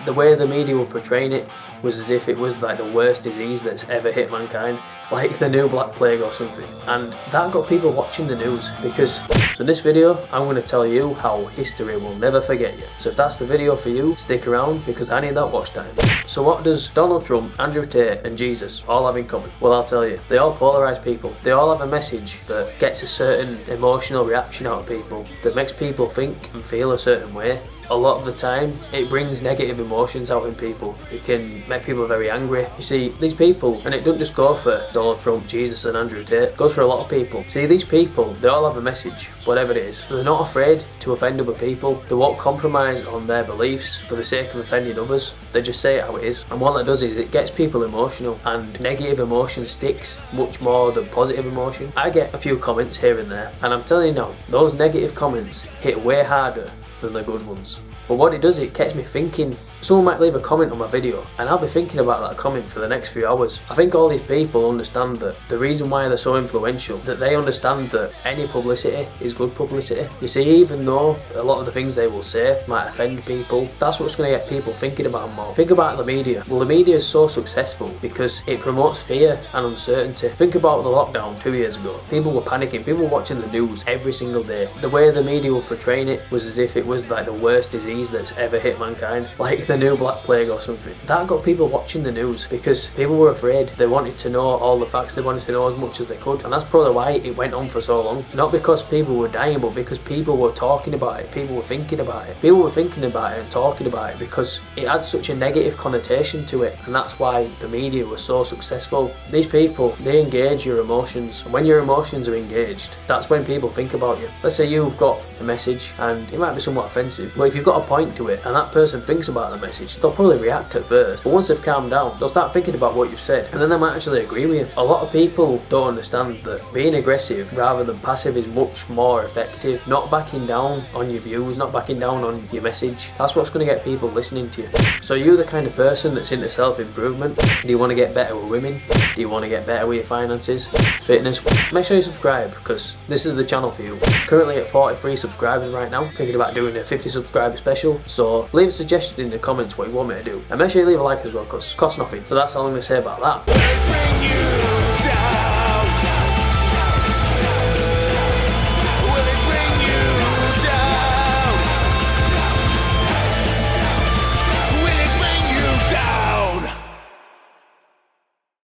the way the media were portraying it was as if it was like the worst disease that's ever hit mankind, like the new Black Plague or something. And that got people watching the news because, so in this video, I'm going to tell you how history will never forget you. So if that's the video for you, stick around because I need that watch time. So what does Donald Trump, Andrew Tate and Jesus all have in common? Well, I'll tell you. They all polarise people. They all have a message that gets a certain emotional reaction out of people, that makes people think and feel a certain way. A lot of the time, it brings negative emotions out in people. It can make people very angry. You see, these people, and it doesn't just go for Donald Trump, Jesus and Andrew Tate, it goes for a lot of people. See, these people, they all have a message, whatever it is. They're not afraid to offend other people. They won't compromise on their beliefs for the sake of offending others. They just say it how it is. And what that does is it gets people emotional, and negative emotion sticks much more than positive emotion. I get a few comments here and there, and I'm telling you now, those negative comments hit way harder than the good ones. But what it does, it gets me thinking. Someone might leave a comment on my video and I'll be thinking about that comment for the next few hours. I think all these people understand that the reason why they're so influential, that they understand that any publicity is good publicity. You see, even though a lot of the things they will say might offend people, that's what's going to get people thinking about them more. Think about the media. Well, the media is so successful because it promotes fear and uncertainty. Think about the lockdown 2 years ago. People were panicking. People were watching the news every single day. The way the media were portraying it was as if it was like the worst disease that's ever hit mankind, like the new Black Plague or something. That got people watching the news because people were afraid. They wanted to know all the facts. They wanted to know as much as they could, and that's probably why it went on for so long. Not because people were dying, but because people were talking about it. People were thinking about it. People were thinking about it and talking about it because it had such a negative connotation to it, and that's why the media was so successful. These people, they engage your emotions, and when your emotions are engaged, that's when people think about you. Let's say you've got a message and it might be somewhat offensive, but if you've got a point to it and that person thinks about the message, they'll probably react at first, but once they've calmed down, they'll start thinking about what you've said, and then they might actually agree with you. A lot of people don't understand that being aggressive rather than passive is much more effective. Not backing down on your views, not backing down on your message, that's what's going to get people listening to you. So you're the kind of person that's into self-improvement. Do you want to get better with women? Do you want to get better with your finances, fitness? Make sure you subscribe because this is the channel for you. Currently at 43 subscribers right now, thinking about doing a 50 subscriber special, so leave a suggestion in the comments what you want me to do, and make sure you leave a like as well because it costs nothing. So that's all I'm going to say about that.